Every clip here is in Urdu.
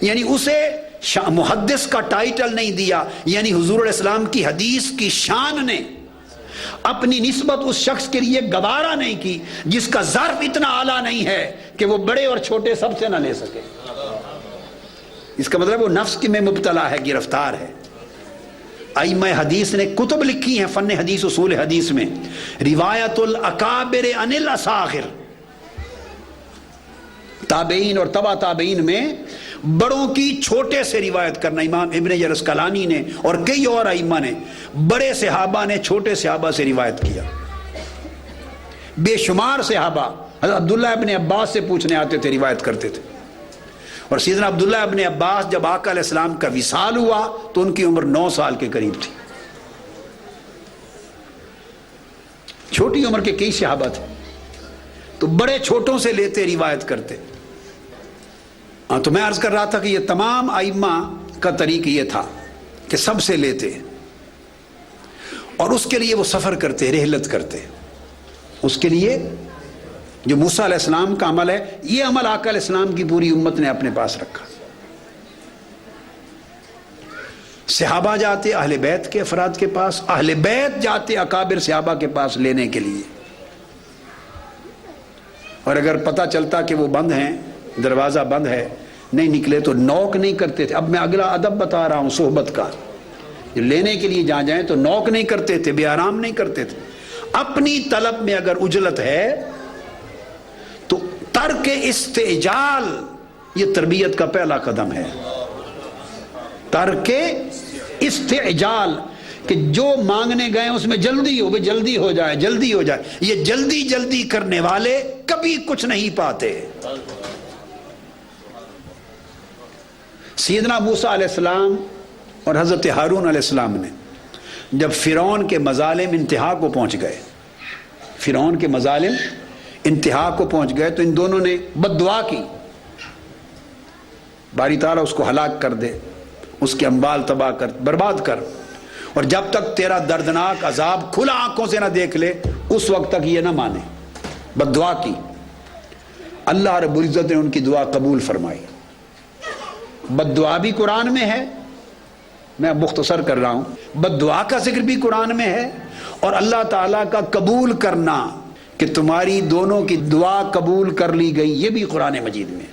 یعنی اسے محدث کا ٹائٹل نہیں دیا، یعنی حضور علیہ السلام کی حدیث کی شان نے اپنی نسبت اس شخص کے لیے گوارا نہیں کی جس کا ظرف اتنا اعلیٰ نہیں ہے کہ وہ بڑے اور چھوٹے سب سے نہ لے سکے۔ اس کا مطلب وہ نفس کی میں مبتلا ہے، گرفتار ہے۔ ائمہ حدیث نے کتب لکھی ہیں فن حدیث، اصول حدیث میں، روایت الاکابر عن الاصاغر، تابعین اور تبع تابعین میں بڑوں کی چھوٹے سے روایت کرنا۔ امام ابن حجر اسقلانی نے اور کئی اور ائمہ نے بڑے صحابہ نے چھوٹے صحابہ سے روایت کیا۔ بے شمار صحابہ حضرت عبداللہ ابن عباس سے پوچھنے آتے تھے، روایت کرتے تھے۔ اور سیدنا عبداللہ ابن عباس جب آقا علیہ السلام کا وصال ہوا تو ان کی عمر 9 سال کے قریب تھی۔ چھوٹی عمر کے کئی صحابہ تھے، تو بڑے چھوٹوں سے لیتے، روایت کرتے۔ تو میں عرض کر رہا تھا کہ یہ تمام ائمہ کا طریق یہ تھا کہ سب سے لیتے، اور اس کے لیے وہ سفر کرتے، رحلت کرتے۔ اس کے لیے جو موسیٰ علیہ السلام کا عمل ہے، یہ عمل آقا علیہ السلام کی پوری امت نے اپنے پاس رکھا۔ صحابہ جاتے اہل بیت کے افراد کے پاس، اہل بیت جاتے اکابر صحابہ کے پاس لینے کے لیے، اور اگر پتہ چلتا کہ وہ بند ہیں، دروازہ بند ہے، نہیں نکلے تو نوک نہیں کرتے تھے۔ اب میں اگلا ادب بتا رہا ہوں صحبت کا، جو لینے کے لیے جہاں جائیں تو نوک نہیں کرتے تھے، بے آرام نہیں کرتے تھے۔ اپنی طلب میں اگر عجلت ہے تو ترک استعجال یہ تربیت کا پہلا قدم ہے۔ ترک استعجال، کہ جو مانگنے گئے اس میں جلدی ہو، جلدی ہو جائے، جلدی ہو جائے۔ یہ جلدی جلدی کرنے والے کبھی کچھ نہیں پاتے۔ سیدنا موسیٰ علیہ السلام اور حضرت ہارون علیہ السلام نے جب فرعون کے مظالم انتہا کو پہنچ گئے، فرعون کے مظالم انتہا کو پہنچ گئے، تو ان دونوں نے بد دعا کی، باری تعالیٰ اس کو ہلاک کر دے، اس کے اموال تباہ کر، برباد کر، اور جب تک تیرا دردناک عذاب کھلا آنکھوں سے نہ دیکھ لے اس وقت تک یہ نہ مانے۔ بد دعا کی، اللہ رب العزت نے ان کی دعا قبول فرمائی۔ بد دعا بھی قرآن میں ہے، میں مختصر کر رہا ہوں، بد دعا کا ذکر بھی قرآن میں ہے، اور اللہ تعالیٰ کا قبول کرنا کہ تمہاری دونوں کی دعا قبول کر لی گئی، یہ بھی قرآن مجید میں۔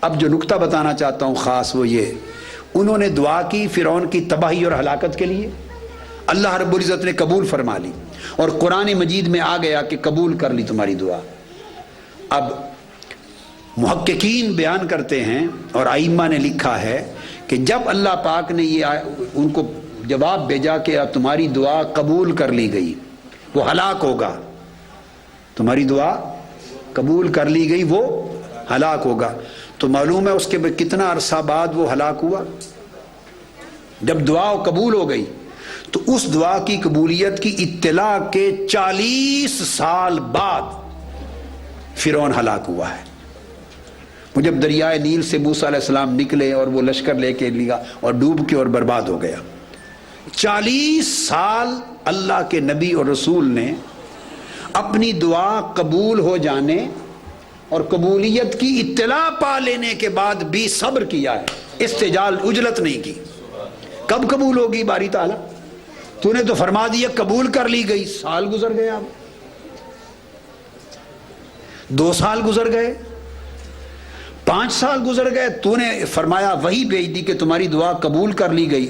اب جو نکتہ بتانا چاہتا ہوں خاص وہ یہ، انہوں نے دعا کی فرعون کی تباہی اور ہلاکت کے لیے، اللہ رب العزت نے قبول فرما لی، اور قرآن مجید میں آ گیا کہ قبول کر لی تمہاری دعا۔ اب محققین بیان کرتے ہیں اور ائمہ نے لکھا ہے کہ جب اللہ پاک نے یہ ان کو جواب بھیجا کہ اب تمہاری دعا قبول کر لی گئی، وہ ہلاک ہوگا، تمہاری دعا قبول کر لی گئی، وہ ہلاک ہوگا، تو معلوم ہے اس کے کتنا عرصہ بعد وہ ہلاک ہوا؟ جب دعا قبول ہو گئی تو اس دعا کی قبولیت کی اطلاع کے 40 سال بعد فرعون ہلاک ہوا ہے۔ وہ جب دریائے نیل سے موسیٰ علیہ السلام نکلے اور وہ لشکر لے کے لیا اور ڈوب کے اور برباد ہو گیا۔ 40 سال اللہ کے نبی اور رسول نے اپنی دعا قبول ہو جانے اور قبولیت کی اطلاع پا لینے کے بعد بھی صبر کیا ہے، استعجال، عجلت نہیں کی۔ کب قبول ہوگی باری تعالیٰ؟ تو نے تو فرما دیا قبول کر لی گئی، سال گزر گئے، اب 2 سال گزر گئے، 5 سال گزر گئے، تو نے فرمایا وحی بھیج دی کہ تمہاری دعا قبول کر لی گئی،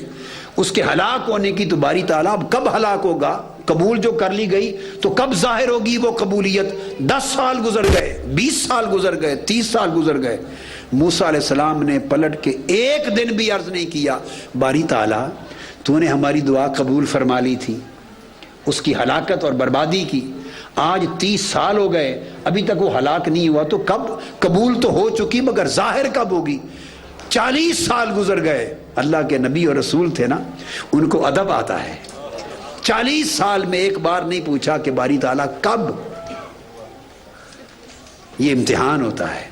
اس کے ہلاک ہونے کی تو باری تعالیٰ اب کب ہلاک ہوگا؟ قبول جو کر لی گئی تو کب ظاہر ہوگی وہ قبولیت؟ 10 سال گزر گئے، 20 سال گزر گئے، 30 سال گزر گئے۔ موسیٰ علیہ السلام نے پلٹ کے ایک دن بھی عرض نہیں کیا باری تعالیٰ تو نے ہماری دعا قبول فرما لی تھی، اس کی ہلاکت اور بربادی کی، آج 30 سال ہو گئے ابھی تک وہ ہلاک نہیں ہوا، تو کب قبول تو ہو چکی مگر ظاہر کب ہوگی؟ 40 سال گزر گئے۔ اللہ کے نبی اور رسول تھے نا، ان کو ادب آتا ہے، 40 سال میں ایک بار نہیں پوچھا کہ باری تعالیٰ کب؟ یہ امتحان ہوتا ہے،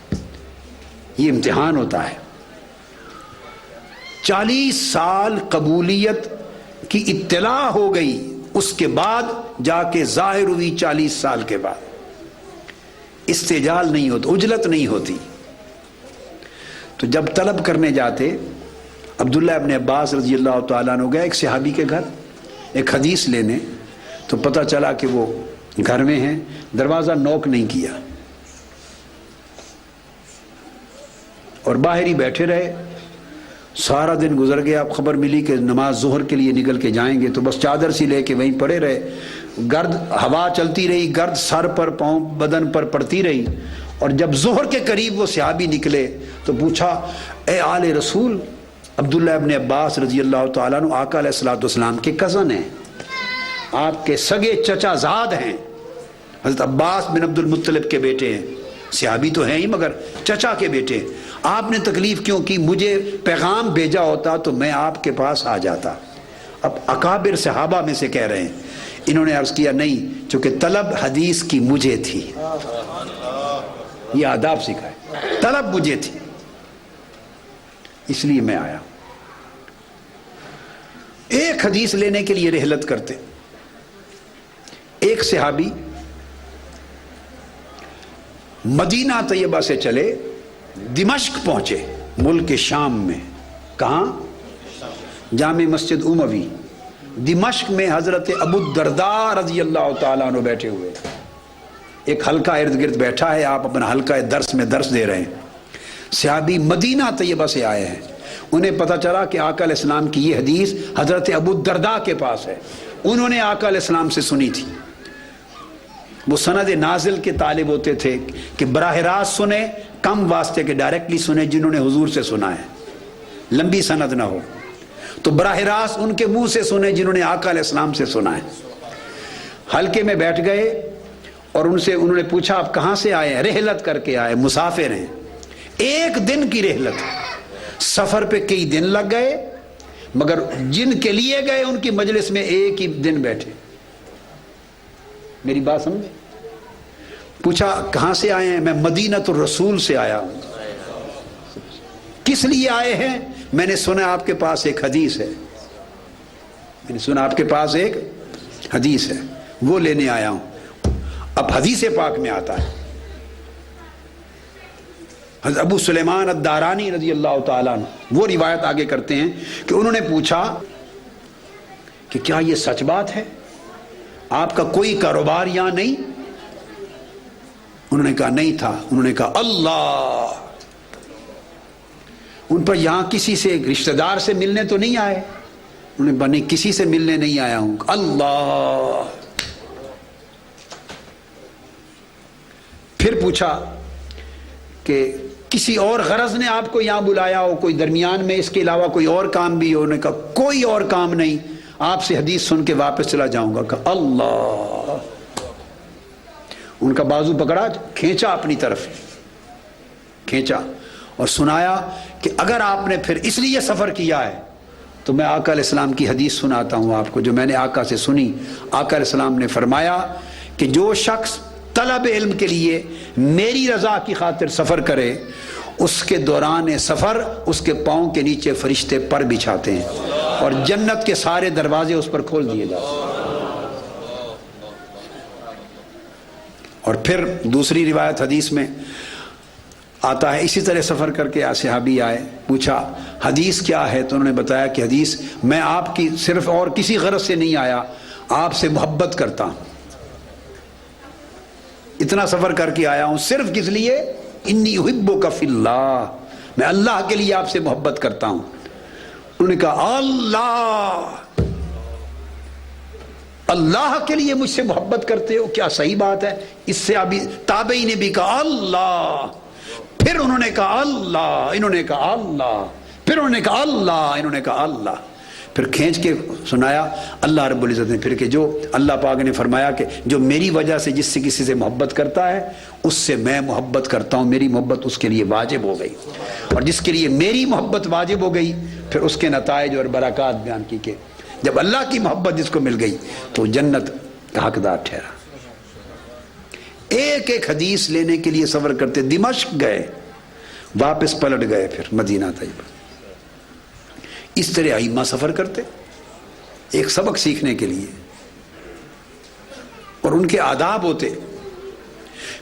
یہ امتحان ہوتا ہے۔ 40 سال قبولیت کی اطلاع ہو گئی، اس کے بعد جا کے ظاہر ہوئی 40 سال کے بعد۔ استعجال نہیں ہوتا، عجلت نہیں ہوتی۔ تو جب طلب کرنے جاتے عبداللہ ابن عباس رضی اللہ تعالیٰ عنہ گئے ایک صحابی کے گھر ایک حدیث لینے، تو پتہ چلا کہ وہ گھر میں ہیں، دروازہ نوک نہیں کیا اور باہر ہی بیٹھے رہے. سارا دن گزر گیا. اب خبر ملی کہ نماز ظہر کے لیے نکل کے جائیں گے، تو بس چادر سی لے کے وہیں پڑے رہے. گرد ہوا چلتی رہی، گرد سر پر پاؤں بدن پر پڑتی رہی. اور جب ظہر کے قریب وہ صحابی نکلے تو پوچھا اے آل رسول، عبداللہ ابن عباس رضی اللہ تعالیٰ عنہ آقا علیہ الصلوۃ والسلام کے کزن ہیں، آپ کے سگے چچا زاد ہیں، حضرت عباس بن عبد المطلب کے بیٹے ہیں، صحابی تو ہیں ہی مگر چچا کے بیٹے. آپ نے تکلیف کیوں کی؟ مجھے پیغام بھیجا ہوتا تو میں آپ کے پاس آ جاتا. اب اکابر صحابہ میں سے کہہ رہے ہیں. انہوں نے عرض کیا نہیں، چونکہ طلب حدیث کی مجھے تھی. یہ آداب سکھائے، طلب مجھے تھی اس لیے میں آیا. ایک حدیث لینے کے لیے رحلت کرتے. ایک صحابی مدینہ طیبہ سے چلے، دمشق پہنچے، ملک شام میں. کہاں؟ جامع مسجد اموی دمشق میں. حضرت ابو الدرداء رضی اللہ تعالیٰ عنہ بیٹھے ہوئے، ایک حلقہ ارد گرد بیٹھا ہے، آپ اپنا حلقہ درس میں درس دے رہے ہیں. صحابی مدینہ طیبہ سے آئے ہیں. انہیں پتہ چلا کہ آقا علیہ السلام کی یہ حدیث حضرت ابو الدرداء کے پاس ہے. انہوں نے آقا علیہ السلام سے سنی تھی. وہ سند نازل کے طالب ہوتے تھے کہ براہ راست سنے، کم واسطے کے ڈائریکٹلی سنے جنہوں نے حضور سے سنا ہے، لمبی سند نہ ہو. تو براہ راست ان کے منہ سے سنے جنہوں نے آقا علیہ السلام سے سنا ہے. حلقے میں بیٹھ گئے اور انہوں نے پوچھا آپ کہاں سے آئے ہیں؟ رحلت کر کے آئے، مسافر ہیں. ایک دن کی رحلت، سفر پہ کئی دن لگ گئے، مگر جن کے لیے گئے ان کی مجلس میں ایک ہی دن بیٹھے. میری بات سمجھے؟ پوچھا کہاں سے آئے ہیں؟ میں مدینۃ الرسول سے آیا ہوں. کس لیے آئے ہیں؟ میں نے سنا آپ کے پاس ایک حدیث ہے، میں نے سنا آپ کے پاس ایک حدیث ہے، وہ لینے آیا ہوں. اب حدیث پاک میں آتا ہے، حضرت ابو سلیمان الدارانی رضی اللہ تعالیٰ عنہ وہ روایت آگے کرتے ہیں کہ انہوں نے پوچھا کہ کیا یہ سچ بات ہے؟ آپ کا کوئی کاروبار یہاں نہیں؟ انہوں نے کہا نہیں تھا. انہوں نے کہا اللہ، ان پر یہاں کسی سے رشتہ دار سے ملنے تو نہیں آئے؟ انہوں نے کہا نہیں، کسی سے ملنے نہیں آیا ہوں. اللہ. پھر پوچھا کہ کسی اور غرض نے آپ کو یہاں بلایا ہو، کوئی درمیان میں اس کے علاوہ کوئی اور کام بھی ہو؟ انہوں نے کہا کوئی اور کام نہیں، آپ سے حدیث سن کے واپس چلا جاؤں گا. کہا اللہ. ان کا بازو پکڑا، کھینچا اپنی طرف، کھینچا اور سنایا کہ اگر آپ نے پھر اس لیے سفر کیا ہے تو میں آقا علیہ السلام کی حدیث سناتا ہوں آپ کو جو میں نے آقا سے سنی. آقا علیہ السلام نے فرمایا کہ جو شخص طلب علم کے لیے میری رضا کی خاطر سفر کرے، اس کے دوران سفر اس کے پاؤں کے نیچے فرشتے پر بچھاتے ہیں اور جنت کے سارے دروازے اس پر کھول دیے جاتے ہیں. اور پھر دوسری روایت حدیث میں آتا ہے، اسی طرح سفر کر کے صحابی آئے، پوچھا حدیث کیا ہے؟ تو انہوں نے بتایا کہ حدیث میں آپ کی صرف اور کسی غرض سے نہیں آیا، آپ سے محبت کرتا ہوں، اتنا سفر کر کے آیا ہوں. صرف کس لیے؟ انی احبک فی اللہ، میں اللہ کے لیے آپ سے محبت کرتا ہوں. انہوں نے کہا اللہ، اللہ کے لیے مجھ سے محبت کرتے ہو؟ کیا صحیح بات ہے؟ اس سے ابھی تابعی نے بھی کہا اللہ، پھر انہوں نے کہا اللہ، انہوں نے کہا اللہ، پھر انہوں نے کہا اللہ، انہوں نے کہا اللہ. پھر کھینچ کے سنایا اللہ رب العزت نے پھر کہ جو اللہ پاک نے فرمایا کہ جو میری وجہ سے جس سے کسی سے محبت کرتا ہے اس سے میں محبت کرتا ہوں، میری محبت اس کے لیے واجب ہو گئی. اور جس کے لیے میری محبت واجب ہو گئی پھر اس کے نتائج اور برکات بیان کی کہ جب اللہ کی محبت جس کو مل گئی تو جنت کا حقدار ٹھہرا. ایک ایک حدیث لینے کے لیے سفر کرتے، دمشق گئے، واپس پلٹ گئے پھر مدینہ طیبہ. اس طرح ائمہ سفر کرتے ایک سبق سیکھنے کے لیے، اور ان کے آداب ہوتے.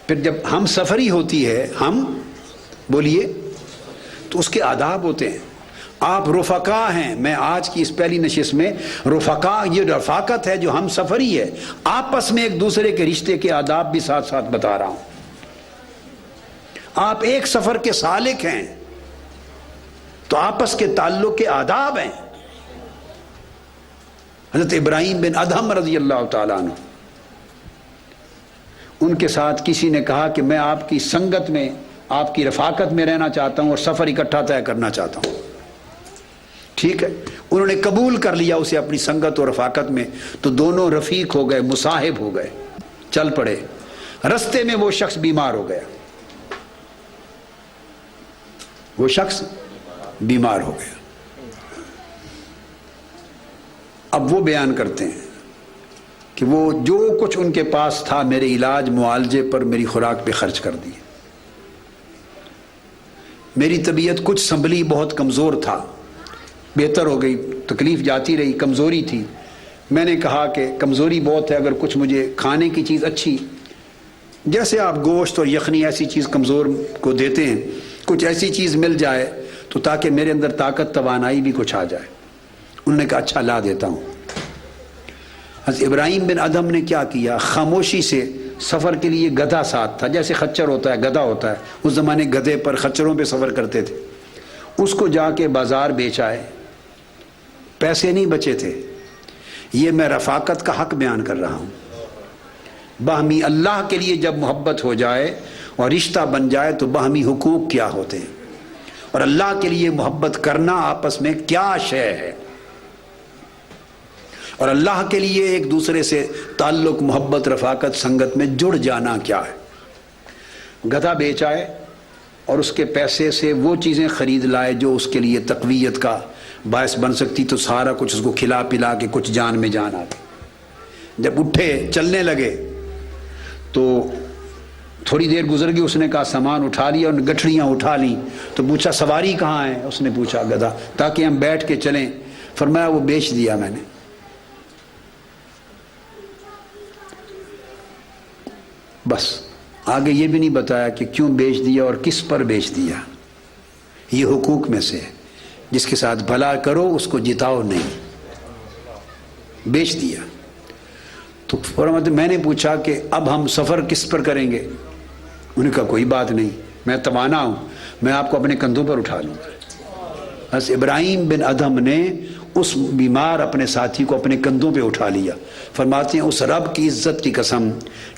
پھر جب ہم سفری ہوتی ہے، ہم بولیے، تو اس کے آداب ہوتے ہیں. آپ رفقا ہیں. میں آج کی اس پہلی نشست میں رفقا، یہ رفاقت ہے جو ہم سفری ہے، آپس میں ایک دوسرے کے رشتے کے آداب بھی ساتھ ساتھ بتا رہا ہوں. آپ ایک سفر کے سالک ہیں تو آپس کے تعلق کے آداب ہیں. حضرت ابراہیم بن ادہم رضی اللہ تعالیٰ عنہ، ان کے ساتھ کسی نے کہا کہ میں آپ کی سنگت میں، آپ کی رفاقت میں رہنا چاہتا ہوں اور سفر اکٹھا طے کرنا چاہتا ہوں. ٹھیک ہے، انہوں نے قبول کر لیا اسے اپنی سنگت اور رفاقت میں. تو دونوں رفیق ہو گئے، مصاحب ہو گئے، چل پڑے. رستے میں وہ شخص بیمار ہو گیا، وہ شخص بیمار ہو گیا. اب وہ بیان کرتے ہیں کہ وہ جو کچھ ان کے پاس تھا میرے علاج معالجے پر، میری خوراک پہ خرچ کر دی. میری طبیعت کچھ سنبھلی، بہت کمزور تھا، بہتر ہو گئی، تکلیف جاتی رہی، کمزوری تھی. میں نے کہا کہ کمزوری بہت ہے، اگر کچھ مجھے کھانے کی چیز اچھی، جیسے آپ گوشت اور یخنی ایسی چیز کمزور کو دیتے ہیں، کچھ ایسی چیز مل جائے تو تاکہ میرے اندر طاقت توانائی بھی کچھ آ جائے. انہوں نے کہا اچھا لا دیتا ہوں. حضرت ابراہیم بن ادہم نے کیا کیا، خاموشی سے، سفر کے لیے گدھا ساتھ تھا، جیسے خچر ہوتا ہے، گدھا ہوتا ہے، اس زمانے گدھے پر، خچروں پہ سفر کرتے تھے، اس کو جا کے بازار بیچ آئے. پیسے نہیں بچے تھے. یہ میں رفاقت کا حق بیان کر رہا ہوں. باہمی اللہ کے لیے جب محبت ہو جائے اور رشتہ بن جائے تو باہمی حقوق کیا ہوتے ہیں، اور اللہ کے لیے محبت کرنا آپس میں کیا شے ہے، اور اللہ کے لیے ایک دوسرے سے تعلق، محبت، رفاقت، سنگت میں جڑ جانا کیا ہے. گدھا بیچ آئے اور اس کے پیسے سے وہ چیزیں خرید لائے جو اس کے لیے تقویت کا باعث بن سکتی، تو سارا کچھ اس کو کھلا پلا کے کچھ جان میں جان آتی. جب اٹھے چلنے لگے تو تھوڑی دیر گزر گئی، اس نے کہا سامان اٹھا لیا، اور گٹھڑیاں اٹھا لیں. تو پوچھا سواری کہاں ہے، اس نے پوچھا گدھا، تاکہ ہم بیٹھ کے چلیں. فرمایا وہ بیچ دیا میں نے. بس آگے یہ بھی نہیں بتایا کہ کیوں بیچ دیا اور کس پر بیچ دیا. یہ حقوق میں سے جس کے ساتھ بھلا کرو اس کو جتاؤ نہیں. بیچ دیا. تو میں نے پوچھا کہ اب ہم سفر کس پر کریں گے. انہوں نے کہا کوئی بات نہیں، میں توانا ہوں، میں آپ کو اپنے کندھوں پر اٹھا لوں گا. بس ابراہیم بن ادہم نے اس بیمار اپنے ساتھی کو اپنے کندھوں پہ اٹھا لیا. فرماتے ہیں اس رب کی عزت کی قسم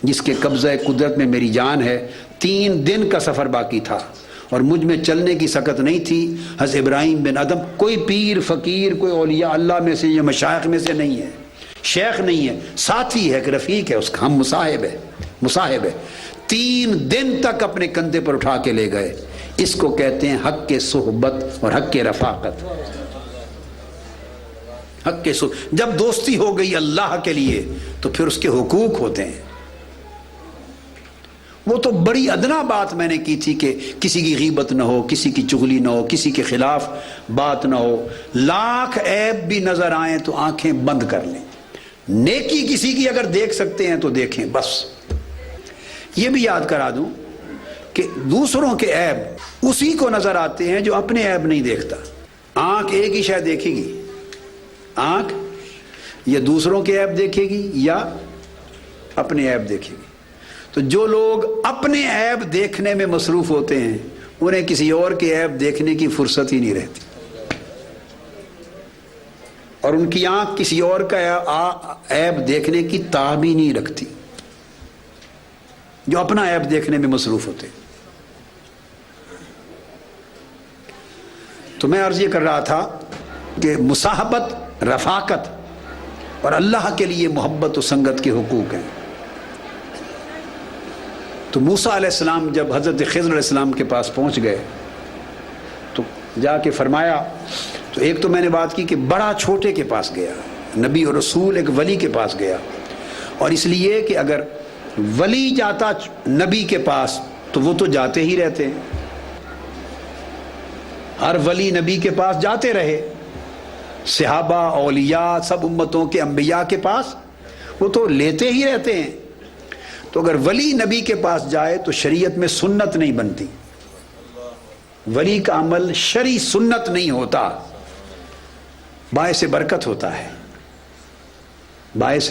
جس کے قبضہ قدرت میں میری جان ہے، 3 دن کا سفر باقی تھا اور مجھ میں چلنے کی سکت نہیں تھی. حضرت ابراہیم بن ادہم کوئی پیر فقیر، کوئی اولیاء اللہ میں سے یا مشائخ میں سے نہیں ہے، شیخ نہیں ہے، ساتھی ہے، کہ رفیق ہے اس کا، ہم مصاحب ہے. 3 دن تک اپنے کندھے پر اٹھا کے لے گئے. اس کو کہتے ہیں حق کے صحبت اور حق کے رفاقت. حق کے جب دوستی ہو گئی اللہ کے لیے تو پھر اس کے حقوق ہوتے ہیں. وہ تو بڑی ادنا بات میں نے کی تھی کہ کسی کی غیبت نہ ہو، کسی کی چغلی نہ ہو، کسی کے خلاف بات نہ ہو. لاکھ عیب بھی نظر آئیں تو آنکھیں بند کر لیں. نیکی کسی کی اگر دیکھ سکتے ہیں تو دیکھیں. بس یہ بھی یاد کرا دوں کہ دوسروں کے عیب اسی کو نظر آتے ہیں جو اپنے عیب نہیں دیکھتا. آنکھ ایک ہی شاید دیکھے گی، آنکھ یا دوسروں کے عیب دیکھے گی یا اپنے عیب دیکھے گی. تو جو لوگ اپنے عیب دیکھنے میں مصروف ہوتے ہیں انہیں کسی اور کے عیب دیکھنے کی فرصت ہی نہیں رہتی، اور ان کی آنکھ کسی اور کا عیب دیکھنے کی تاب ہی نہیں رکھتی جو اپنا عیب دیکھنے میں مصروف ہوتے. تو میں عرض یہ کر رہا تھا کہ مصاحبت، رفاقت اور اللہ کے لیے محبت و سنگت کے حقوق ہیں. تو موسیٰ علیہ السلام جب حضرت خضر علیہ السلام کے پاس پہنچ گئے تو جا کے فرمایا، تو ایک تو میں نے بات کی کہ بڑا چھوٹے کے پاس گیا، نبی اور رسول ایک ولی کے پاس گیا. اور اس لیے کہ اگر ولی جاتا نبی کے پاس تو وہ تو جاتے ہی رہتے ہیں، ہر ولی نبی کے پاس جاتے رہے، صحابہ، اولیاء، سب امتوں کے انبیاء کے پاس وہ تو لیتے ہی رہتے ہیں. تو اگر ولی نبی کے پاس جائے تو شریعت میں سنت نہیں بنتی. ولی کا عمل شرعی سنت نہیں ہوتا، باعث برکت ہوتا ہے، باعث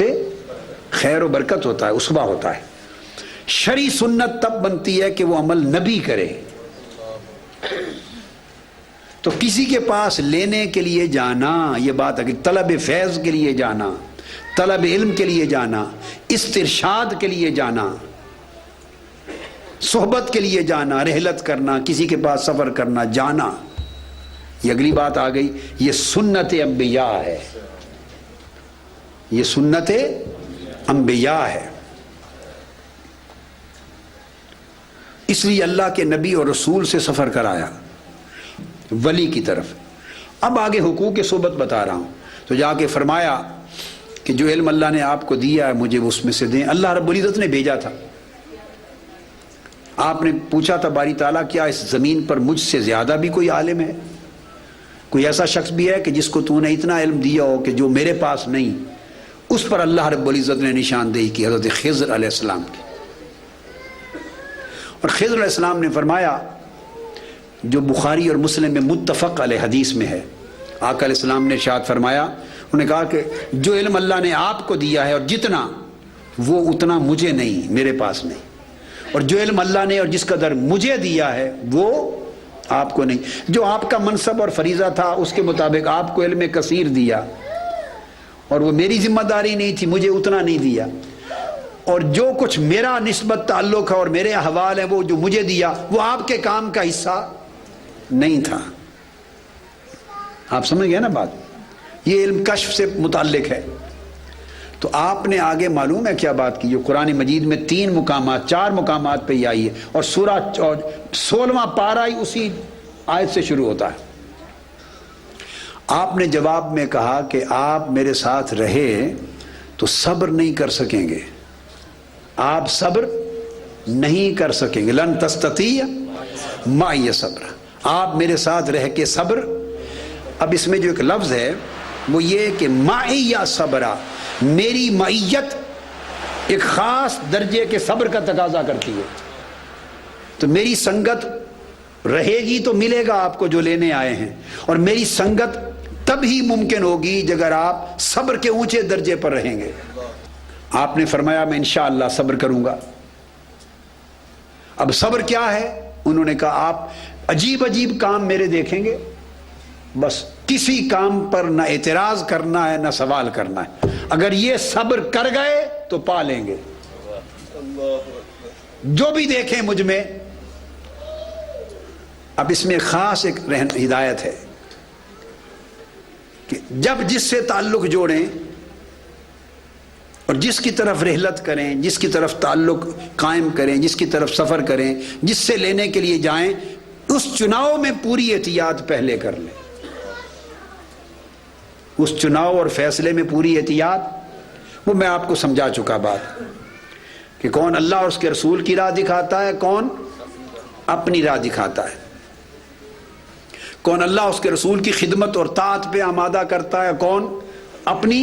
خیر و برکت ہوتا ہے، اسوہ ہوتا ہے۔ شرعی سنت تب بنتی ہے کہ وہ عمل نبی کرے۔ تو کسی کے پاس لینے کے لیے جانا، یہ بات ہے کہ طلب فیض کے لیے جانا، طلب علم کے لیے جانا، استرشاد کے لیے جانا، صحبت کے لیے جانا، رحلت کرنا، کسی کے پاس سفر کرنا، جانا، یہ اگلی بات آ گئی، یہ سنت انبیاء ہے، یہ سنت انبیاء ہے۔ اس لیے اللہ کے نبی اور رسول سے سفر کرایا ولی کی طرف۔ اب آگے حقوق صحبت بتا رہا ہوں۔ تو جا کے فرمایا کہ جو علم اللہ نے آپ کو دیا ہے مجھے اس میں سے دیں۔ اللہ رب العزت نے بھیجا تھا، آپ نے پوچھا تھا باری تعالیٰ کیا اس زمین پر مجھ سے زیادہ بھی کوئی عالم ہے، کوئی ایسا شخص بھی ہے کہ جس کو تو نے اتنا علم دیا ہو کہ جو میرے پاس نہیں؟ اس پر اللہ رب العزت نے نشاندہی کی حضرت خضر علیہ السلام کی۔ اور خضر علیہ السلام نے فرمایا، جو بخاری اور مسلم میں متفق علیہ حدیث میں ہے، آقا علیہ السلام نے ارشاد فرمایا، انہوں نے کہا کہ جو علم اللہ نے آپ کو دیا ہے اور جتنا، وہ اتنا مجھے نہیں، میرے پاس نہیں، اور جو علم اللہ نے اور جس قدر مجھے دیا ہے وہ آپ کو نہیں۔ جو آپ کا منصب اور فریضہ تھا اس کے مطابق آپ کو علم کثیر دیا، اور وہ میری ذمہ داری نہیں تھی، مجھے اتنا نہیں دیا، اور جو کچھ میرا نسبت تعلق ہے اور میرے احوال ہیں وہ جو مجھے دیا وہ آپ کے کام کا حصہ نہیں تھا۔ آپ سمجھ گئے نا بات؟ یہ علم کشف سے متعلق ہے۔ تو آپ نے آگے معلوم ہے کیا بات کی، جو قرآن مجید میں 4 مقامات پہ ہی آئی ہے، اور سورہ 16واں پارہ ہی اسی آیت سے شروع ہوتا ہے۔ آپ نے جواب میں کہا کہ آپ میرے ساتھ رہے تو صبر نہیں کر سکیں گے، آپ صبر نہیں کر سکیں گے، لن تستطیع معی صبر، آپ میرے ساتھ رہ کے صبر۔ اب اس میں جو ایک لفظ ہے وہ یہ کہ معی صبرا، میری معیت ایک خاص درجے کے صبر کا تقاضا کرتی ہے۔ تو میری سنگت رہے گی تو ملے گا آپ کو جو لینے آئے ہیں، اور میری سنگت تب ہی ممکن ہوگی اگر آپ صبر کے اونچے درجے پر رہیں گے۔ آپ نے فرمایا میں انشاءاللہ صبر کروں گا۔ اب صبر کیا ہے؟ انہوں نے کہا آپ عجیب عجیب کام میرے دیکھیں گے، بس کسی کام پر نہ اعتراض کرنا ہے نہ سوال کرنا ہے، اگر یہ صبر کر گئے تو پا لیں گے۔ جو بھی دیکھیں مجھ میں۔ اب اس میں خاص ایک ہدایت ہے کہ جب جس سے تعلق جوڑیں اور جس کی طرف رحلت کریں، جس کی طرف تعلق قائم کریں، جس کی طرف سفر کریں، جس سے لینے کے لیے جائیں، اس چناؤ میں پوری احتیاط پہلے کر لیں۔ اس چناؤ اور فیصلے میں پوری احتیاط، وہ میں آپ کو سمجھا چکا بات کہ کون اللہ اور اس کے رسول کی راہ دکھاتا ہے، کون اپنی راہ دکھاتا ہے، کون اللہ اس کے رسول کی خدمت اور طاعت پہ آمادہ کرتا ہے، کون اپنی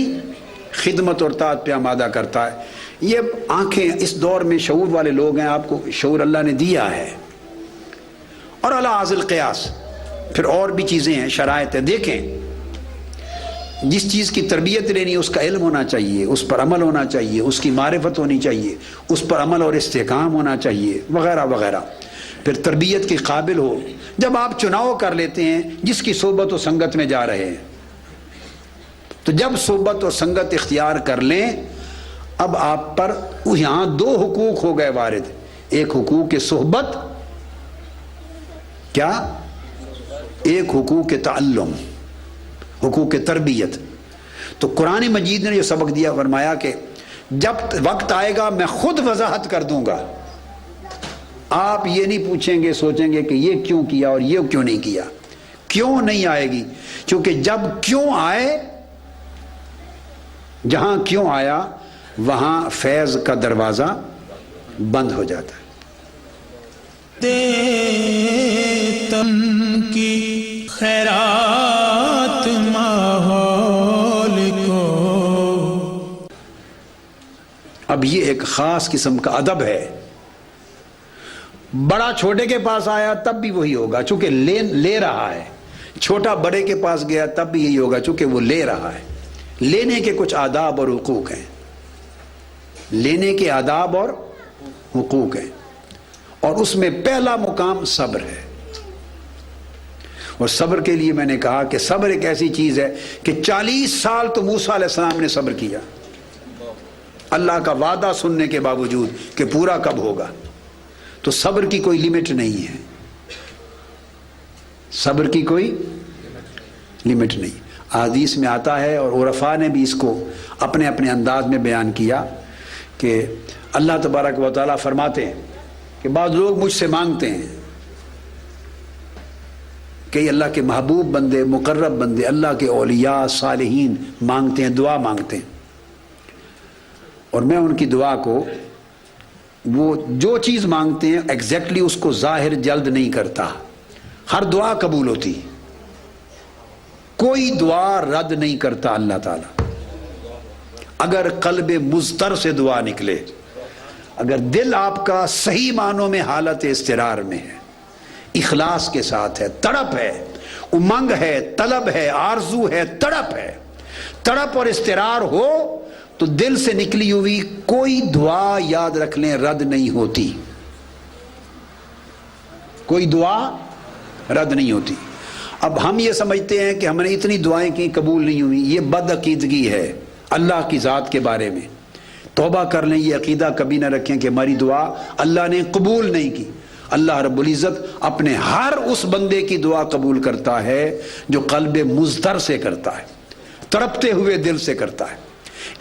خدمت اور طاعت پہ آمادہ کرتا ہے۔ یہ آنکھیں اس دور میں شعور والے لوگ ہیں، آپ کو شعور اللہ نے دیا ہے، اور علی حاصل قیاس پھر اور بھی چیزیں ہیں، شرائط ہیں۔ دیکھیں جس چیز کی تربیت لینی اس کا علم ہونا چاہیے، اس پر عمل ہونا چاہیے، اس کی معرفت ہونی چاہیے، اس پر عمل اور استحکام ہونا چاہیے، وغیرہ وغیرہ، پھر تربیت کے قابل ہو۔ جب آپ چناؤ کر لیتے ہیں جس کی صحبت و سنگت میں جا رہے ہیں، تو جب صحبت و سنگت اختیار کر لیں، اب آپ پر یہاں 2 حقوق ہو گئے وارد، ایک حقوق صحبت، کیا؟ ایک حقوق تعلم، حقوق تربیت۔ تو قرآن مجید نے جو سبق دیا، فرمایا کہ جب وقت آئے گا میں خود وضاحت کر دوں گا، آپ یہ نہیں پوچھیں گے سوچیں گے کہ یہ کیوں کیا اور یہ کیوں نہیں کیا۔ کیوں نہیں آئے گی، کیونکہ جب کیوں آئے، جہاں کیوں آیا وہاں فیض کا دروازہ بند ہو جاتا ہے۔ تم کی خیرات ماحول کو، اب یہ ایک خاص قسم کا ادب ہے، بڑا چھوٹے کے پاس آیا تب بھی وہی ہوگا چونکہ لے رہا ہے، چھوٹا بڑے کے پاس گیا تب بھی یہی ہوگا چونکہ وہ لے رہا ہے۔ لینے کے کچھ آداب اور حقوق ہیں، لینے کے آداب اور حقوق ہیں، اور اس میں پہلا مقام صبر ہے۔ اور صبر کے لیے میں نے کہا کہ صبر ایک ایسی چیز ہے کہ 40 سال تو موسیٰ علیہ السلام نے صبر کیا، اللہ کا وعدہ سننے کے باوجود کہ پورا کب ہوگا۔ تو صبر کی کوئی لمٹ نہیں ہے، صبر کی کوئی لمٹ نہیں۔ حدیث میں آتا ہے اور عرفاء نے بھی اس کو اپنے اپنے انداز میں بیان کیا کہ اللہ تبارک و تعالیٰ فرماتے ہیں کہ بعض لوگ مجھ سے مانگتے ہیں، کئی اللہ کے محبوب بندے، مقرب بندے، اللہ کے اولیاء صالحین مانگتے ہیں، دعا مانگتے ہیں، اور میں ان کی دعا کو، وہ جو چیز مانگتے ہیں ایگزیکٹلی اس کو ظاہر جلد نہیں کرتا۔ ہر دعا قبول ہوتی، کوئی دعا رد نہیں کرتا اللہ تعالیٰ، اگر قلب مضطر سے دعا نکلے، اگر دل آپ کا صحیح معنوں میں حالت استقرار میں ہے، اخلاص کے ساتھ ہے، تڑپ ہے، امنگ ہے، طلب ہے، آرزو ہے، تڑپ ہے، تڑپ اور استقرار ہو تو دل سے نکلی ہوئی کوئی دعا یاد رکھ لیں رد نہیں ہوتی، کوئی دعا رد نہیں ہوتی۔ اب ہم یہ سمجھتے ہیں کہ ہم نے اتنی دعائیں کی قبول نہیں ہوئی، یہ بد عقیدگی ہے اللہ کی ذات کے بارے میں۔ توبہ کر لیں، یہ عقیدہ کبھی نہ رکھیں کہ ہماری دعا اللہ نے قبول نہیں کی۔ اللہ رب العزت اپنے ہر اس بندے کی دعا قبول کرتا ہے جو قلب مضطر سے کرتا ہے، تڑپتے ہوئے دل سے کرتا ہے،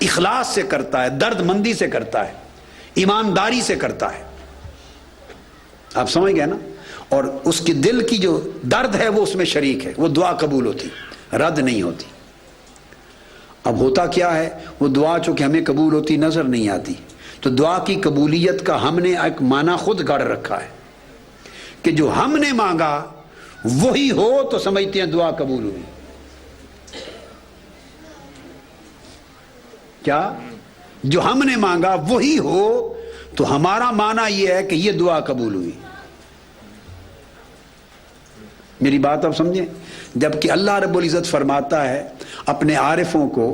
اخلاص سے کرتا ہے، درد مندی سے کرتا ہے، ایمانداری سے کرتا ہے۔ آپ سمجھ گئے نا؟ اور اس کی دل کی جو درد ہے وہ اس میں شریک ہے، وہ دعا قبول ہوتی، رد نہیں ہوتی۔ اب ہوتا کیا ہے، وہ دعا چونکہ ہمیں قبول ہوتی نظر نہیں آتی، تو دعا کی قبولیت کا ہم نے ایک معنی خود گڑھ رکھا ہے کہ جو ہم نے مانگا وہی ہو تو سمجھتے ہیں دعا قبول ہوئی۔ کیا؟ جو ہم نے مانگا وہی ہو تو ہمارا معنی یہ ہے کہ یہ دعا قبول ہوئی۔ میری بات آپ سمجھیں؟ جبکہ اللہ رب العزت فرماتا ہے اپنے عارفوں کو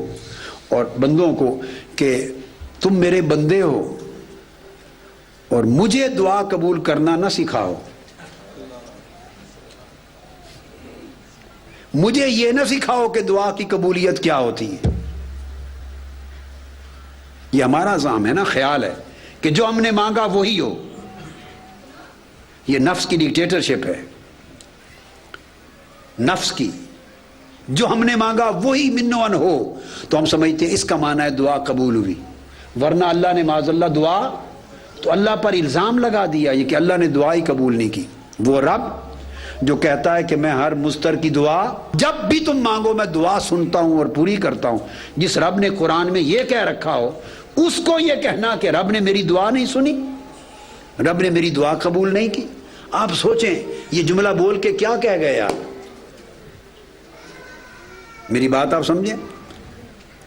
اور بندوں کو کہ تم میرے بندے ہو اور مجھے دعا قبول کرنا نہ سکھاؤ، مجھے یہ نہ سکھاؤ کہ دعا کی قبولیت کیا ہوتی ہے۔ یہ ہمارا ظام ہے نا، خیال ہے کہ جو ہم نے مانگا وہی ہو، یہ نفس کی ڈکٹیٹرشپ ہے، نفس کی۔ جو ہم نے مانگا وہی منوان ہو تو ہم سمجھتے ہیں اس کا معنی ہے دعا قبول ہوئی، ورنہ اللہ نے معاذ اللہ دعا تو اللہ پر الزام لگا دیا یہ کہ اللہ نے دعا ہی قبول نہیں کی۔ وہ رب جو کہتا ہے کہ میں ہر مضطر کی دعا جب بھی تم مانگو میں دعا سنتا ہوں اور پوری کرتا ہوں، جس رب نے قرآن میں یہ کہہ رکھا ہو اس کو یہ کہنا کہ رب نے میری دعا نہیں سنی، رب نے میری دعا قبول نہیں کی، آپ سوچیں یہ جملہ بول کے کیا کہہ گئے آپ؟ میری بات آپ سمجھیں؟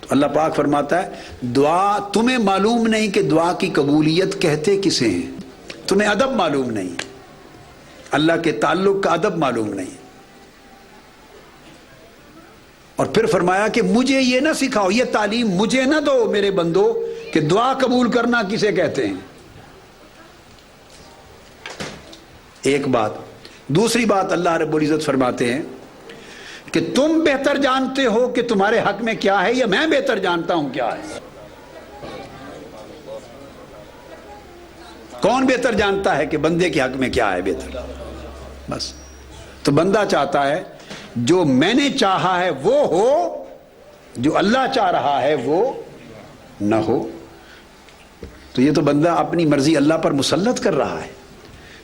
تو اللہ پاک فرماتا ہے دعا تمہیں معلوم نہیں کہ دعا کی قبولیت کہتے کسے ہیں، تمہیں ادب معلوم نہیں، اللہ کے تعلق کا ادب معلوم نہیں۔ اور پھر فرمایا کہ مجھے یہ نہ سکھاؤ، یہ تعلیم مجھے نہ دو میرے بندو کہ دعا قبول کرنا کسے کہتے ہیں۔ ایک بات۔ دوسری بات اللہ رب العزت فرماتے ہیں کہ تم بہتر جانتے ہو کہ تمہارے حق میں کیا ہے یا میں بہتر جانتا ہوں کیا ہے؟ کون بہتر جانتا ہے کہ بندے کے حق میں کیا ہے بہتر؟ بس تو بندہ چاہتا ہے جو میں نے چاہا ہے وہ ہو، جو اللہ چاہ رہا ہے وہ نہ ہو۔ تو یہ تو بندہ اپنی مرضی اللہ پر مسلط کر رہا ہے،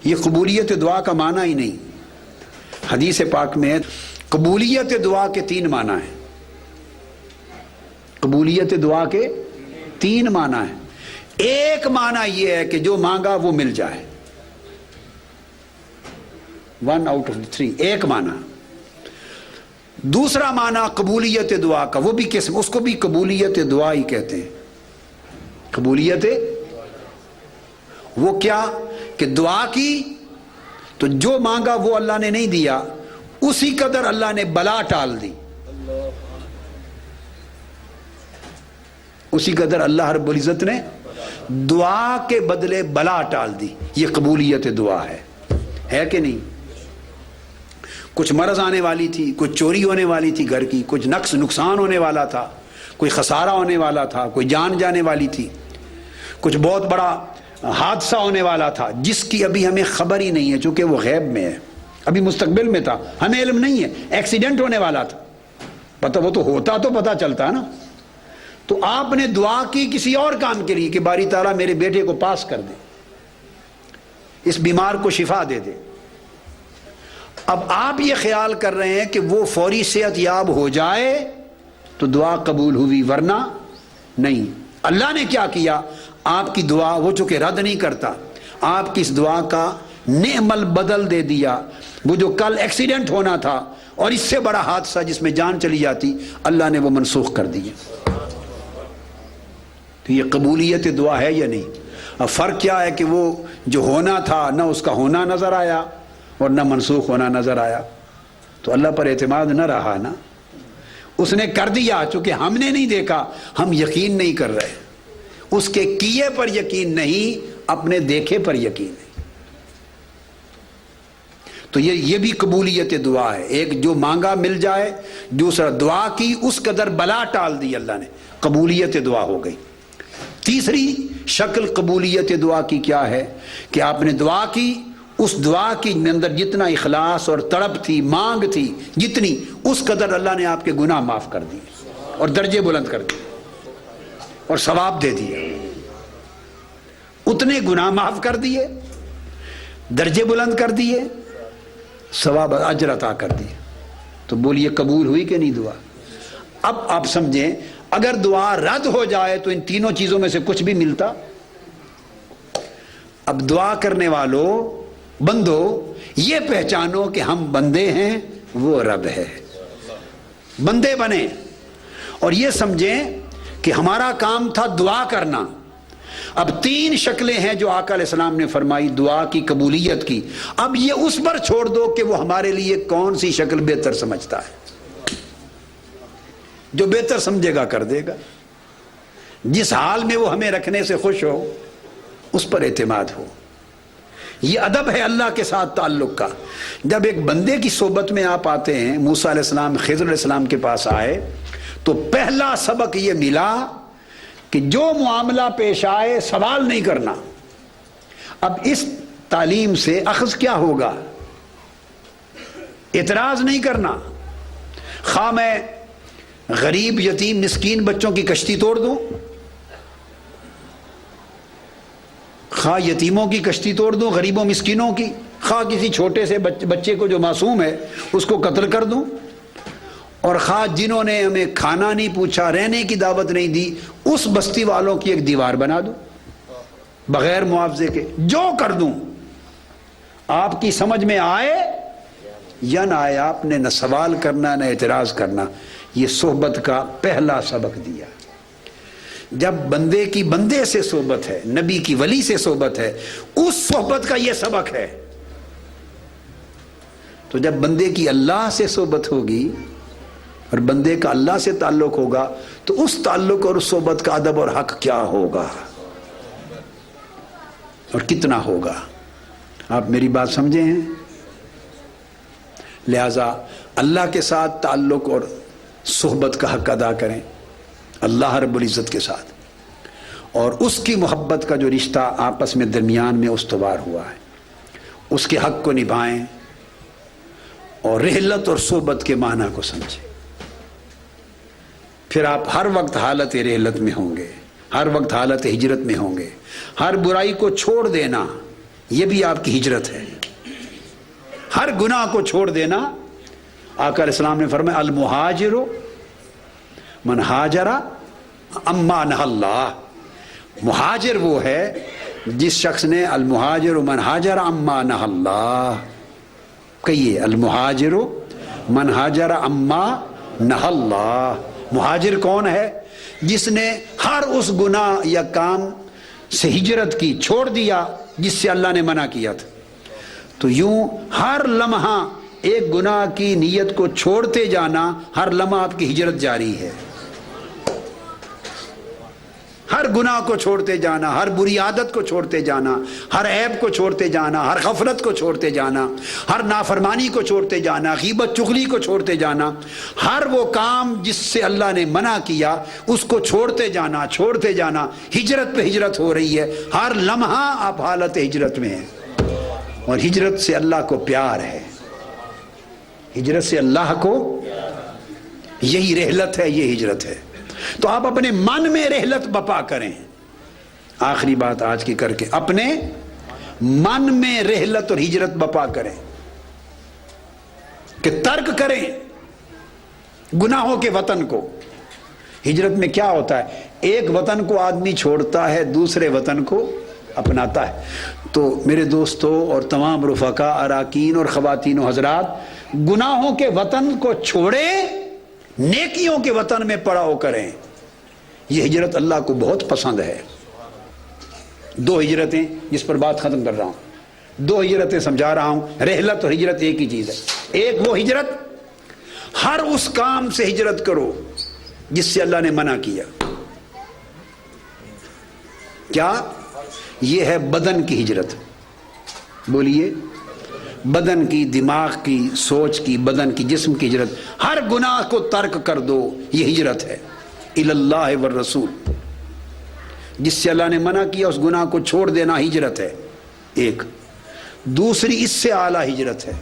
یہ قبولیت دعا کا معنی ہی نہیں۔ حدیث پاک میں قبولیت دعا کے 3 معنی ہیں، قبولیت دعا کے 3 معنی ہیں۔ ایک معنی یہ ہے کہ جو مانگا وہ مل جائے، 1 out of 3، ایک معنی۔ دوسرا معنی قبولیت دعا کا، وہ بھی قسم، اس کو بھی قبولیت دعا ہی کہتے ہیں۔ قبولیت وہ کیا کہ دعا کی تو جو مانگا وہ اللہ نے نہیں دیا، اسی قدر اللہ نے بلا ٹال دی، اسی قدر اللہ رب العزت نے دعا کے بدلے بلا ٹال دی۔ یہ قبولیت دعا ہے کہ نہیں؟ کچھ مرض آنے والی تھی، کچھ چوری ہونے والی تھی گھر کی، کچھ نقصان ہونے والا تھا، کوئی خسارہ ہونے والا تھا، کوئی جان جانے والی تھی، کچھ بہت بڑا حادثہ ہونے والا تھا جس کی ابھی ہمیں خبر ہی نہیں ہے، چونکہ وہ غیب میں ہے، ابھی مستقبل میں تھا، ہمیں علم نہیں ہے۔ ایکسیڈنٹ ہونے والا تھا، پتہ وہ تو ہوتا تو پتہ چلتا نا۔ تو آپ نے دعا کی کسی اور کام کے لیے کہ باری تعالیٰ میرے بیٹے کو پاس کر دے، اس بیمار کو شفا دے دے۔ اب آپ یہ خیال کر رہے ہیں کہ وہ فوری صحت یاب ہو جائے تو دعا قبول ہوئی، ورنہ نہیں۔ اللہ نے کیا کیا؟ آپ کی دعا، وہ چونکہ رد نہیں کرتا، آپ کی اس دعا کا نعم البدل دے دیا۔ وہ جو کل ایکسیڈنٹ ہونا تھا اور اس سے بڑا حادثہ جس میں جان چلی جاتی، اللہ نے وہ منسوخ کر دیا۔ تو یہ قبولیت دعا ہے یا نہیں؟ اب فرق کیا ہے کہ وہ جو ہونا تھا نہ اس کا ہونا نظر آیا اور نہ منسوخ ہونا نظر آیا، تو اللہ پر اعتماد نہ رہا نا، اس نے کر دیا، چونکہ ہم نے نہیں دیکھا، ہم یقین نہیں کر رہے، اس کے کیے پر یقین نہیں، اپنے دیکھے پر یقین ہے۔ تو یہ بھی قبولیت دعا ہے، ایک جو مانگا مل جائے، دوسرا دعا کی اس قدر بلا ٹال دی اللہ نے، قبولیت دعا ہو گئی۔ تیسری شکل قبولیت دعا کی کیا ہے کہ آپ نے دعا کی، اس دعا کے اندر جتنا اخلاص اور تڑپ تھی، مانگ تھی جتنی، اس قدر اللہ نے آپ کے گناہ معاف کر دیے اور درجے بلند کر دیے اور ثواب دے دیے۔ اتنے گناہ معاف کر دیے، درجے بلند کر دیے، ثواب اجر عطا کر دیے۔ تو بولیے قبول ہوئی کہ نہیں دعا؟ اب آپ سمجھیں، اگر دعا رد ہو جائے تو ان تینوں چیزوں میں سے کچھ بھی ملتا؟ اب دعا کرنے والوں، بندو، یہ پہچانو کہ ہم بندے ہیں، وہ رب ہے، بندے بنے، اور یہ سمجھیں کہ ہمارا کام تھا دعا کرنا۔ اب تین شکلیں ہیں جو آقا علیہ السلام نے فرمائی دعا کی قبولیت کی، اب یہ اس پر چھوڑ دو کہ وہ ہمارے لیے کون سی شکل بہتر سمجھتا ہے، جو بہتر سمجھے گا کر دے گا، جس حال میں وہ ہمیں رکھنے سے خوش ہو اس پر اعتماد ہو۔ یہ ادب ہے اللہ کے ساتھ تعلق کا۔ جب ایک بندے کی صحبت میں آپ آتے ہیں، موسیٰ علیہ السلام خضر علیہ السلام کے پاس آئے تو پہلا سبق یہ ملا کہ جو معاملہ پیش آئے سوال نہیں کرنا۔ اب اس تعلیم سے اخذ کیا ہوگا؟ اعتراض نہیں کرنا۔ خواہ میں غریب یتیم مسکین بچوں کی کشتی توڑ دوں، خواہ یتیموں کی کشتی توڑ دوں، غریبوں مسکینوں کی، خواہ کسی چھوٹے سے بچے کو جو معصوم ہے اس کو قتل کر دوں، اور خواہ جنہوں نے ہمیں کھانا نہیں پوچھا، رہنے کی دعوت نہیں دی، اس بستی والوں کی ایک دیوار بنا دوں بغیر معاوضے کے، جو کر دوں۔ آپ کی سمجھ میں آئے یا نہ آئے، آپ نے نہ سوال کرنا نہ اعتراض کرنا۔ یہ صحبت کا پہلا سبق دیا۔ جب بندے کی بندے سے صحبت ہے، نبی کی ولی سے صحبت ہے، اس صحبت کا یہ سبق ہے۔ تو جب بندے کی اللہ سے صحبت ہوگی اور بندے کا اللہ سے تعلق ہوگا تو اس تعلق اور اس صحبت کا ادب اور حق کیا ہوگا اور کتنا ہوگا؟ آپ میری بات سمجھے ہیں؟ لہذا اللہ کے ساتھ تعلق اور صحبت کا حق ادا کریں، اللہ رب العزت کے ساتھ، اور اس کی محبت کا جو رشتہ آپس میں درمیان میں استوار ہوا ہے اس کے حق کو نبھائیں، اور رحلت اور صحبت کے معنی کو سمجھیں۔ پھر آپ ہر وقت حالت رحلت میں ہوں گے، ہر وقت حالت ہجرت میں ہوں گے۔ ہر برائی کو چھوڑ دینا یہ بھی آپ کی ہجرت ہے، ہر گناہ کو چھوڑ دینا۔ آقا علیہ السلام نے فرمایا المہاجر من ہاجر اما نہی اللہ، مہاجر وہ ہے جس شخص نے، المہاجر من ہاجر اما نہی اللہ، کہیے المہاجر من ہاجر اما نہی اللہ۔ مہاجر کون ہے؟ جس نے ہر اس گناہ یا کام سے ہجرت کی، چھوڑ دیا جس سے اللہ نے منع کیا تھا۔ تو یوں ہر لمحہ ایک گناہ کی نیت کو چھوڑتے جانا، ہر لمحہ آپ کی ہجرت جاری ہے. ہر گناہ کو چھوڑتے جانا، ہر بری عادت کو چھوڑتے جانا، ہر عیب کو چھوڑتے جانا، ہر غفلت کو چھوڑتے جانا، ہر نافرمانی کو چھوڑتے جانا، غیبت چغلی کو چھوڑتے جانا، ہر وہ کام جس سے اللہ نے منع کیا اس کو چھوڑتے جانا. ہجرت پہ ہجرت ہو رہی ہے، ہر لمحہ آپ حالت ہجرت میں ہیں. اور ہجرت سے اللہ کو پیار ہے، ہجرت سے اللہ کو، یہی رحلت ہے، یہ ہجرت ہے. تو آپ اپنے من میں رحلت بپا کریں. آخری بات آج کی کر کے، اپنے من میں رحلت اور ہجرت بپا کریں کہ ترک کریں گناہوں کے وطن کو. ہجرت میں کیا ہوتا ہے؟ ایک وطن کو آدمی چھوڑتا ہے، دوسرے وطن کو اپناتا ہے. تو میرے دوستوں اور تمام رفقا، اراکین اور خواتین و حضرات، گناہوں کے وطن کو چھوڑے، نیکیوں کے وطن میں پڑاؤ کریں. یہ ہجرت اللہ کو بہت پسند ہے. دو ہجرتیں جس پر بات ختم کر رہا ہوں، دو ہجرتیں سمجھا رہا ہوں. رحلت اور ہجرت ایک ہی چیز ہے. ایک وہ ہجرت، ہر اس کام سے ہجرت کرو جس سے اللہ نے منع کیا. کیا؟ یہ ہے بدن کی ہجرت. بولیے، بدن کی، دماغ کی، سوچ کی، بدن کی، جسم کی ہجرت. ہر گناہ کو ترک کر دو، یہ ہجرت ہے. الی اللہ والرسول، جس سے اللہ نے منع کیا اس گناہ کو چھوڑ دینا ہجرت ہے ایک. دوسری اس سے اعلیٰ ہجرت ہے،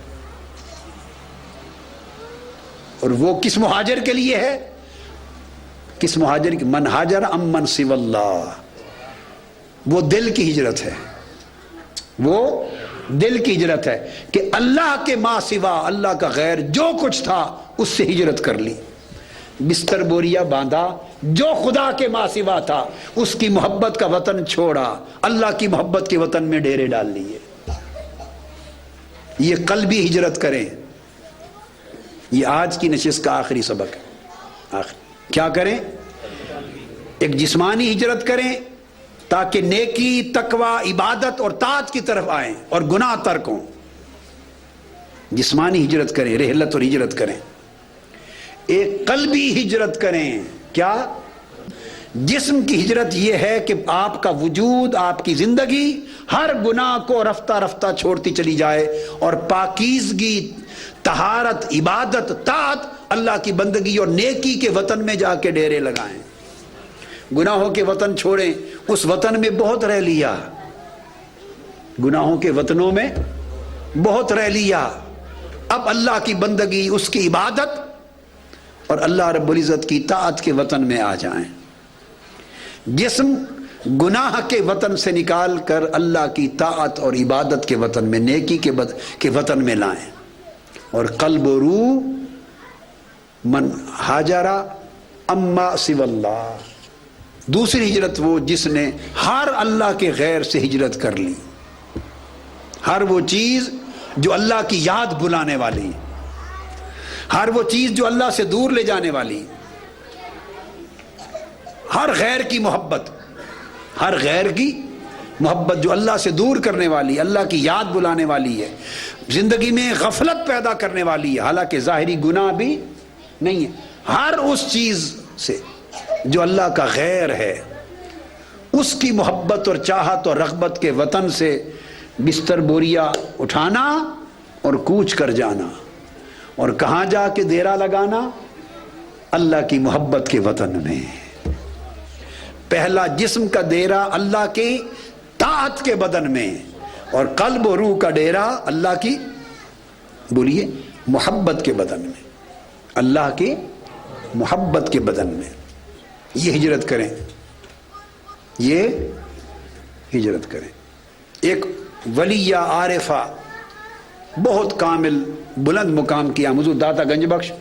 اور وہ کس مہاجر کے لیے ہے؟ کس مہاجر کی؟ من ہاجر امن سوی اللہ. وہ دل کی ہجرت ہے، وہ دل کی ہجرت ہے کہ اللہ کے ما سوا، اللہ کا غیر جو کچھ تھا اس سے ہجرت کر لی. بستر بوریا باندھا، جو خدا کے ما سوا تھا اس کی محبت کا وطن چھوڑا، اللہ کی محبت کے وطن میں ڈیرے ڈال لیے. یہ قلبی ہجرت کریں. یہ آج کی نشست کا آخری سبق ہے. کیا کریں؟ ایک جسمانی ہجرت کریں تاکہ نیکی، تقوی، عبادت اور طاعت کی طرف آئیں اور گناہ ترک ہوں. جسمانی ہجرت کریں، رحلت اور ہجرت کریں. ایک قلبی ہجرت کریں. کیا؟ جسم کی ہجرت یہ ہے کہ آپ کا وجود، آپ کی زندگی ہر گناہ کو رفتہ رفتہ چھوڑتی چلی جائے اور پاکیزگی، طہارت، عبادت، طاعت، اللہ کی بندگی اور نیکی کے وطن میں جا کے ڈیرے لگائیں. گناہوں کے وطن چھوڑیں. اس وطن میں بہت رہ لیا، گناہوں کے وطنوں میں بہت رہ لیا. اب اللہ کی بندگی، اس کی عبادت اور اللہ رب العزت کی طاعت کے وطن میں آ جائیں. جسم گناہ کے وطن سے نکال کر اللہ کی طاعت اور عبادت کے وطن میں، نیکی کے وطن میں لائیں. اور قلب و روح من ہاجرہ اما سوی اللہ. دوسری ہجرت وہ جس نے ہر اللہ کے غیر سے ہجرت کر لی. ہر وہ چیز جو اللہ کی یاد بلانے والی، ہر وہ چیز جو اللہ سے دور لے جانے والی، ہر غیر کی محبت، ہر غیر کی محبت جو اللہ سے دور کرنے والی، اللہ کی یاد بلانے والی ہے، زندگی میں غفلت پیدا کرنے والی ہے، حالانکہ ظاہری گناہ بھی نہیں ہے. ہر اس چیز سے جو اللہ کا غیر ہے، اس کی محبت اور چاہت اور رغبت کے وطن سے بستر بوریا اٹھانا اور کوچ کر جانا. اور کہاں جا کے ڈیرا لگانا؟ اللہ کی محبت کے وطن میں. پہلا جسم کا ڈیرا اللہ کی طاعت کے بدن میں، اور قلب و روح کا ڈیرا اللہ کی، بولیے، محبت کے بدن میں، اللہ کی محبت کے بدن میں. یہ ہجرت کریں، یہ ہجرت کریں. ایک ولیہ عارفہ، بہت کامل، بلند مقام کیا، حضور داتا گنج بخش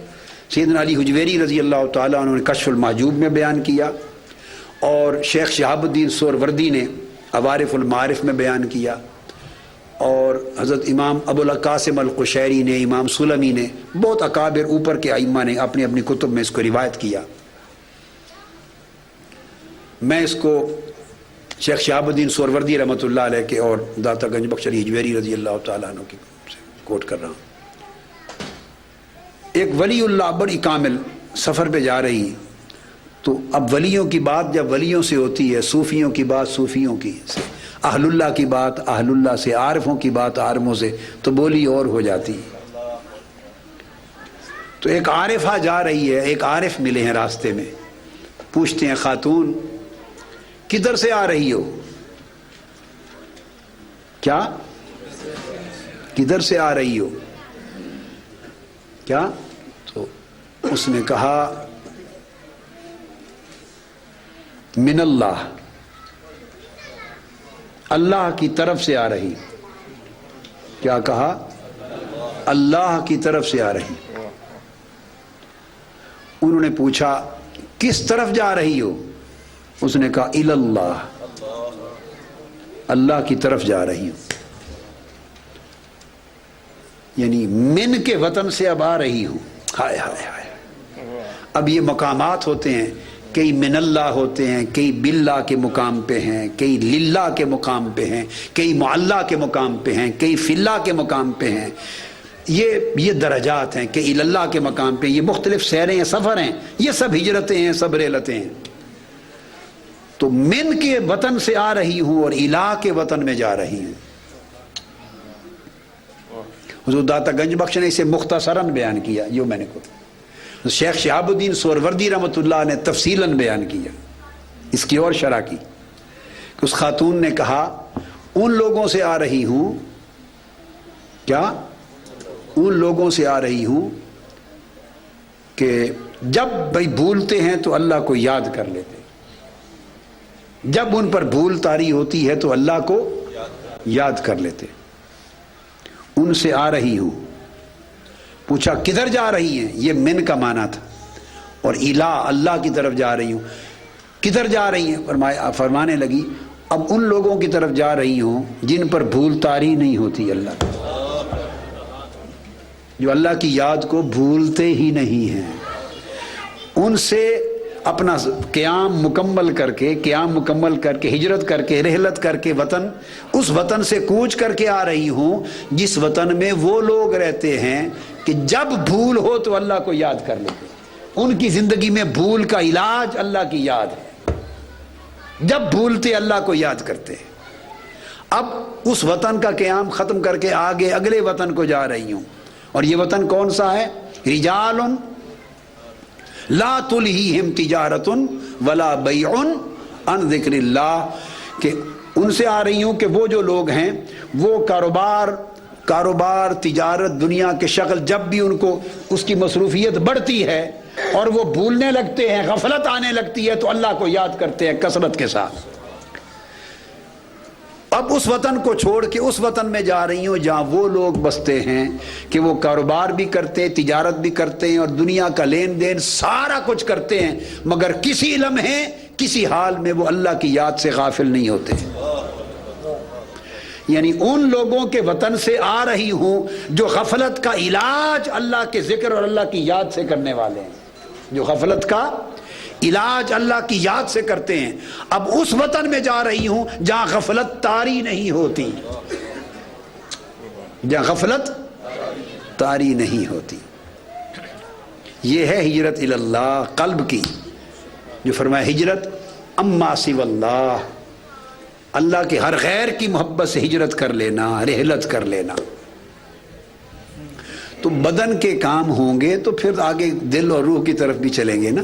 سیدنا علی حجویری رضی اللہ تعالیٰ عنہ نے کشف المحجوب میں بیان کیا، اور شیخ شہاب الدین سہروردی نے عوارف المعارف میں بیان کیا، اور حضرت امام ابو القاسم القشیری نے، امام سلمی نے، بہت اکابر اوپر کے ائمہ نے اپنی اپنی کتب میں اس کو روایت کیا. میں اس کو شیخ شہاب الدین سہروردی رحمۃ اللہ علیہ کے اور داتا گنج بخش علی اجویری رضی اللہ تعالیٰ عنہ کی کوٹ کر رہا ہوں. ایک ولی اللہ بڑی کامل سفر پہ جا رہی، تو اب ولیوں کی بات جب ولیوں سے ہوتی ہے، صوفیوں کی بات صوفیوں کی سے، اہل اللہ کی بات اہل اللہ سے، عارفوں کی بات عارفوں سے، تو بولی اور ہو جاتی ہے. تو ایک عارفہ جا رہی ہے، ایک عارف ملے ہیں راستے میں، پوچھتے ہیں خاتون کدھر سے آ رہی ہو؟ کیا کدھر سے آ رہی ہو کیا؟ تو اس نے کہا من اللہ، اللہ کی طرف سے آ رہی. کیا کہا؟ اللہ کی طرف سے آ رہی. انہوں نے پوچھا کس طرف جا رہی ہو؟ اس نے کہا اللہ، اللہ کی طرف جا رہی ہوں. یعنی من کے وطن سے اب آ رہی ہوں. ہائے ہائے ہائے. اب یہ مقامات ہوتے ہیں، کئی من اللہ ہوتے ہیں، کئی باللہ کے مقام پہ ہیں، کئی للہ کے مقام پہ ہیں، کئی معلہ کے مقام پہ ہیں، کئی فلہ کے مقام پہ ہیں. یہ درجات ہیں کہ اللہ کے مقام پہ. یہ مختلف سیریں ہیں، سفر ہیں، یہ سب ہجرتیں ہیں، سب رحلتیں ہیں. تو من کے وطن سے آ رہی ہوں اور الہ کے وطن میں جا رہی ہوں. حضور داتا گنج بخش نے اسے مختصراً بیان کیا، جو میں نے کہا. شیخ شہاب الدین سہروردی رحمۃ اللہ نے تفصیلاً بیان کیا، اس کی اور شرح کی. کہ اس خاتون نے کہا ان لوگوں سے آ رہی ہوں. کیا؟ ان لوگوں سے آ رہی ہوں کہ جب بھائی بھولتے ہیں تو اللہ کو یاد کر لیتے، جب ان پر بھول طاری ہوتی ہے تو اللہ کو یاد کر لیتے. ان سے آ رہی ہوں. پوچھا کدھر جا رہی ہیں؟ یہ من کا معنی تھا. اور الہ، اللہ کی طرف جا رہی ہوں. کدھر جا رہی ہیں؟ فرمانے لگی اب ان لوگوں کی طرف جا رہی ہوں جن پر بھول طاری نہیں ہوتی اللہ کی، جو اللہ کی یاد کو بھولتے ہی نہیں ہیں. ان سے اپنا قیام مکمل کر کے ہجرت کر کے رحلت کر کے وطن، اس وطن سے کوچ کر کے آ رہی ہوں جس وطن میں وہ لوگ رہتے ہیں کہ جب بھول ہو تو اللہ کو یاد کر لیتے. ان کی زندگی میں بھول کا علاج اللہ کی یاد ہے. جب بھولتے اللہ کو یاد کرتے. اب اس وطن کا قیام ختم کر کے آگے اگلے وطن کو جا رہی ہوں. اور یہ وطن کون سا ہے؟ رجال لا تلہیہم تجارت ولا بیع عن ذکر اللہ. کہ ان سے آ رہی ہوں کہ وہ جو لوگ ہیں وہ کاروبار تجارت دنیا کے شغل، جب بھی ان کو اس کی مصروفیت بڑھتی ہے اور وہ بھولنے لگتے ہیں، غفلت آنے لگتی ہے، تو اللہ کو یاد کرتے ہیں کثرت کے ساتھ. اب اس وطن کو چھوڑ کے اس وطن میں جا رہی ہوں جہاں وہ لوگ بستے ہیں کہ وہ کاروبار بھی کرتے ہیں، تجارت بھی کرتے ہیں، اور دنیا کا لین دین سارا کچھ کرتے ہیں، مگر کسی لمحے کسی حال میں وہ اللہ کی یاد سے غافل نہیں ہوتے. یعنی ان لوگوں کے وطن سے آ رہی ہوں جو غفلت کا علاج اللہ کے ذکر اور اللہ کی یاد سے کرنے والے ہیں، جو غفلت کا علاج اللہ کی یاد سے کرتے ہیں. اب اس وطن میں جا رہی ہوں جہاں غفلت طاری نہیں ہوتی، جہاں غفلت طاری نہیں ہوتی. یہ ہے ہجرت اللہ قلب کی، جو فرمایا ہجرت اما سوی اللہ، اللہ کے ہر غیر کی محبت سے ہجرت کر لینا، رحلت کر لینا. تو بدن کے کام ہوں گے تو پھر آگے دل اور روح کی طرف بھی چلیں گے نا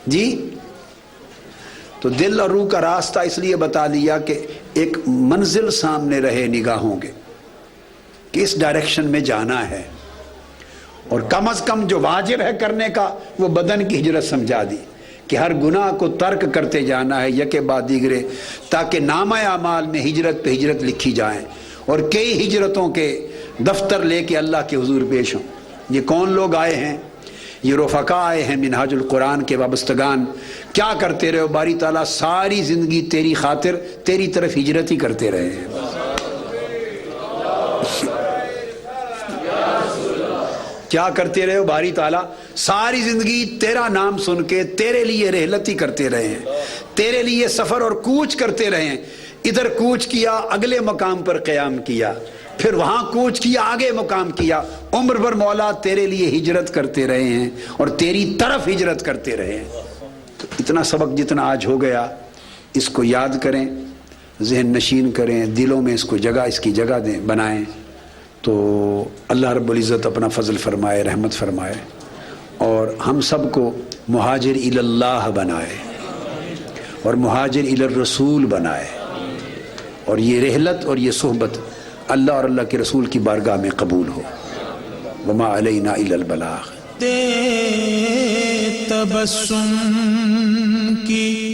جی. تو دل اور روح کا راستہ اس لیے بتا دیا کہ ایک منزل سامنے رہے نگاہوں کے کہ اس ڈائریکشن میں جانا ہے، اور کم از کم جو واجب ہے کرنے کا وہ بدن کی ہجرت سمجھا دی کہ ہر گناہ کو ترک کرتے جانا ہے یکے بعد دیگرے، تاکہ نامہ اعمال میں ہجرت پہ ہجرت لکھی جائیں اور کئی ہجرتوں کے دفتر لے کے اللہ کے حضور پیش ہوں. یہ کون لوگ آئے ہیں؟ یہ رفقا آئے ہیں منہاج القرآن کے وابستگان. کیا کرتے رہے ہو؟ باری تعالیٰ ساری زندگی تیری خاطر تیری طرف ہجرت ہی کرتے رہے ہیں. کیا کرتے رہے ہو؟ باری تعالیٰ ساری زندگی تیرا نام سن کے تیرے لیے رحلت ہی کرتے رہے ہیں، تیرے لیے سفر اور کوچ کرتے رہے ہیں، ادھر کوچ کیا، اگلے مقام پر قیام کیا، پھر وہاں کوچ کیا، آگے مقام کیا، عمر بھر مولا تیرے لیے ہجرت کرتے رہے ہیں اور تیری طرف ہجرت کرتے رہے ہیں۔ تو اتنا سبق جتنا آج ہو گیا اس کو یاد کریں، ذہن نشین کریں، دلوں میں اس کو جگہ، اس کی جگہ دیں، بنائیں، تو اللہ رب العزت اپنا فضل فرمائے، رحمت فرمائے، اور ہم سب کو مہاجر الی اللہ بنائے اور مہاجر الی الرسول بنائے، اور یہ رحلت اور یہ صحبت اللہ اور اللہ کے رسول کی بارگاہ میں قبول ہو۔ وما علینا الا البلاغ۔ تبسم کی